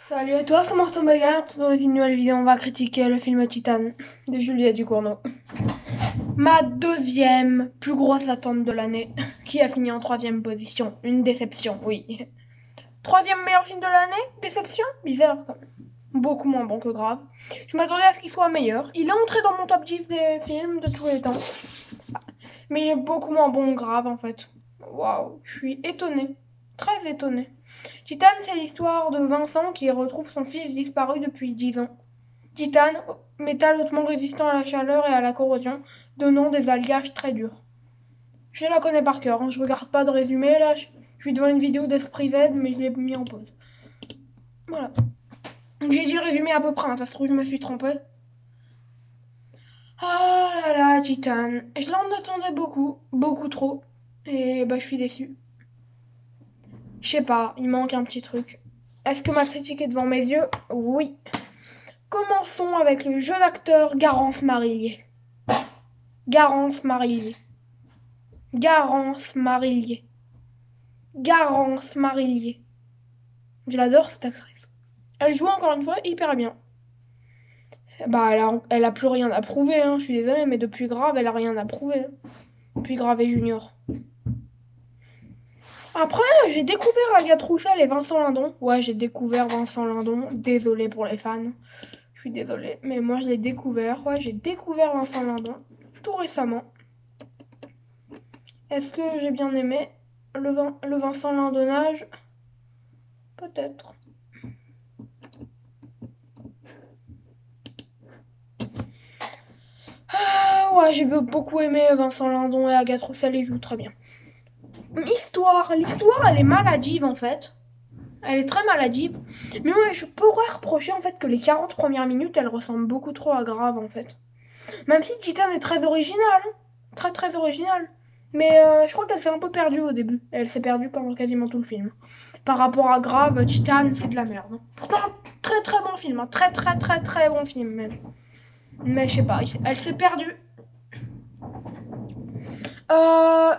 Salut à toi, c'est Martin Bagard. Dans une nouvelle vidéo, on va critiquer le film Titan de Juliette Ducournau. Ma deuxième plus grosse attente de l'année, qui a fini en troisième position. Une déception, oui. Troisième meilleur film de l'année? Déception? Bizarre quand même. Beaucoup moins bon que Grave. Je m'attendais à ce qu'il soit meilleur. Il est entré dans mon top 10 des films de tous les temps. Mais il est beaucoup moins bon que Grave en fait. Waouh, je suis étonnée. Très étonnée. Titan, c'est l'histoire de Vincent qui retrouve son fils disparu depuis 10 ans. Titane, métal hautement résistant à la chaleur et à la corrosion, donnant des alliages très durs. Je la connais par cœur, hein, je regarde pas de résumé là, je suis devant une vidéo d'Esprit Z, mais je l'ai mis en pause. Voilà. J'ai dit le résumé à peu près, hein, ça se trouve je me suis trompée. Ah là là, Titane. Je l'en attendais beaucoup, beaucoup trop. Et bah je suis déçue. Je sais pas, il manque un petit truc. Est-ce que ma critique est devant mes yeux? Oui. Commençons avec le jeu d'acteur Garance Marillier. Garance Marillier. Garance Marillier. Garance Marillier. Je l'adore cette actrice. Elle joue encore une fois hyper bien. Bah elle a plus rien à prouver, hein. Je suis désolée, mais depuis Grave, elle a rien à prouver. Hein. Depuis Grave et Junior. Après, j'ai découvert Agathe Roussel et Vincent Lindon. Ouais, j'ai découvert Vincent Lindon. Désolée pour les fans. Je suis désolée, mais moi je l'ai découvert. Ouais, j'ai découvert Vincent Lindon tout récemment. Est-ce que j'ai bien aimé le Vincent Lindonnage? Peut-être. Ah, ouais, j'ai beaucoup aimé Vincent Lindon et Agathe Roussel, ils jouent très bien. L'histoire, elle est maladive en fait. Elle est très maladive. Mais ouais, je pourrais reprocher en fait que les 40 premières minutes, elles ressemblent beaucoup trop à Grave en fait. Même si Titan est très original, hein. Très très original. Mais je crois qu'elle s'est un peu perdue au début. Elle s'est perdue pendant quasiment tout le film. Par rapport à Grave, Titan, c'est de la merde. Pourtant, très très bon film. Hein. Très très très très bon film même. Mais je sais pas, elle s'est perdue.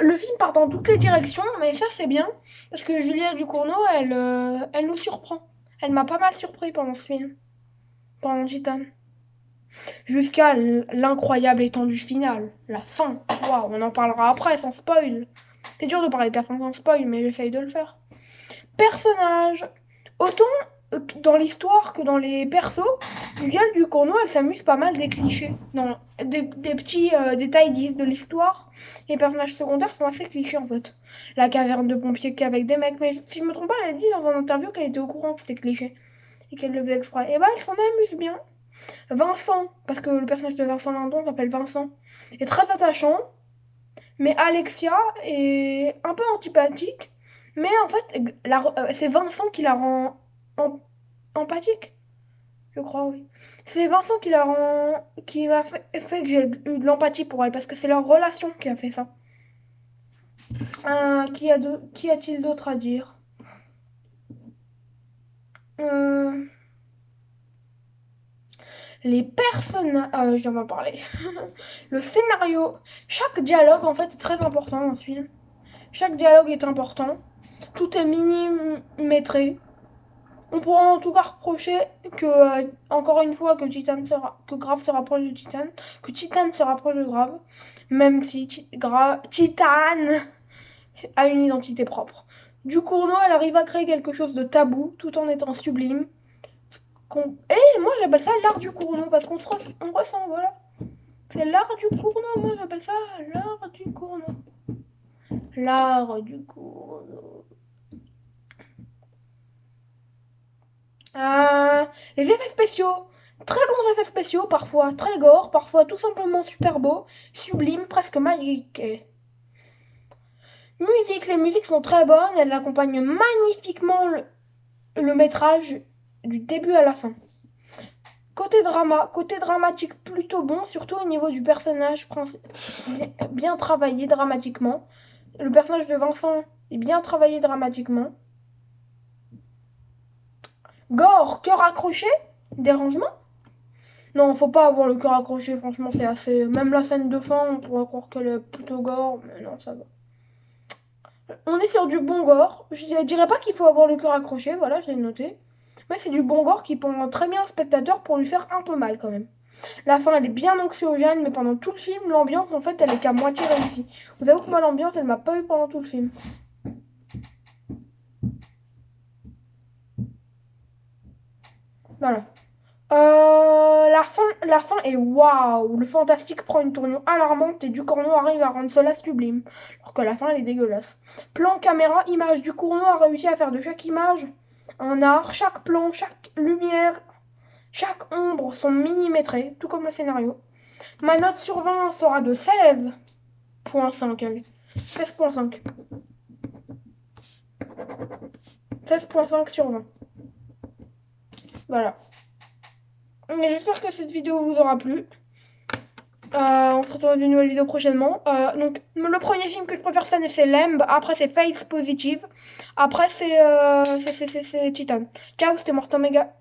Le film part dans toutes les directions, mais ça c'est bien, parce que Juliette Ducournau, elle nous surprend. Elle m'a pas mal surpris pendant ce film, pendant Titan. Jusqu'à l'incroyable étendue finale, la fin. Waouh, on en parlera après, sans spoil. C'est dur de parler de la fin sans spoil, mais j'essaye de le faire. Personnage. Autant dans l'histoire que dans les persos, Juliette Ducournau, elle s'amuse pas mal des clichés. Non, des petits détails de l'histoire. Les personnages secondaires sont assez clichés en fait. La caverne de pompiers qu'avec des mecs, mais si je me trompe pas, elle a dit dans un interview qu'elle était au courant que c'était cliché et qu'elle le faisait exprès. Et bah, elle s'en amuse bien. Vincent, parce que le personnage de Vincent Lindon s'appelle Vincent, est très attachant, mais Alexia est un peu antipathique. Mais en fait, c'est Vincent qui la rend empathique, je crois, oui. C'est Vincent qui m'a fait que j'ai eu de l'empathie pour elle, parce que c'est leur relation qui a fait ça. Qui a-t-il d'autre à dire? Euh, les personnages... je viens d'en parler. Le scénario. Chaque dialogue, en fait, est très important dans ce film. Chaque dialogue est important. Tout est millimétré. On pourra en tout cas reprocher que, encore une fois, que Grave se rapproche de Titan, que Titan se rapproche de Grave, même si Titan a une identité propre. Ducournau, elle arrive à créer quelque chose de tabou, tout en étant sublime. Et moi j'appelle ça l'art du Cournot, parce on ressent, voilà. C'est l'art du Cournot, moi j'appelle ça l'art du Cournot. L'art du Cournot. Euh, les effets spéciaux. Très bons effets spéciaux, parfois très gore, parfois tout simplement super beaux, sublimes, presque magiques. Musique, les musiques sont très bonnes, elles accompagnent magnifiquement le métrage du début à la fin. Côté dramatique plutôt bon, surtout au niveau du personnage bien travaillé dramatiquement. Le personnage de Vincent est bien travaillé dramatiquement. Gore, cœur accroché, dérangement. Non, faut pas avoir le cœur accroché, franchement, c'est assez. Même la scène de fin, on pourrait croire qu'elle est plutôt gore, mais non, ça va. On est sur du bon gore. Je dirais pas qu'il faut avoir le cœur accroché, voilà, je l'ai noté. Mais c'est du bon gore qui prend très bien le spectateur pour lui faire un peu mal quand même. La fin, elle est bien anxiogène, mais pendant tout le film, l'ambiance, en fait, elle est qu'à moitié réussie. Vous avoue que moi, l'ambiance, elle m'a pas eu pendant tout le film. Voilà. La fin est waouh. Le fantastique prend une tournure alarmante et Ducournau arrive à rendre cela sublime. Alors que la fin, elle est dégueulasse. Plan, caméra, image. Ducournau a réussi à faire de chaque image un art. Chaque plan, chaque lumière, chaque ombre sont millimétrées, tout comme le scénario. Ma note sur 20 sera de 16,5. 16,5. 16,5 sur 20. Voilà. Et j'espère que cette vidéo vous aura plu. On se retrouve dans une nouvelle vidéo prochainement. Donc, le premier film que je préfère cette année, c'est Lamb. Après, c'est Face Positive. Après, c'est Titan. Ciao, c'était Morton Mega.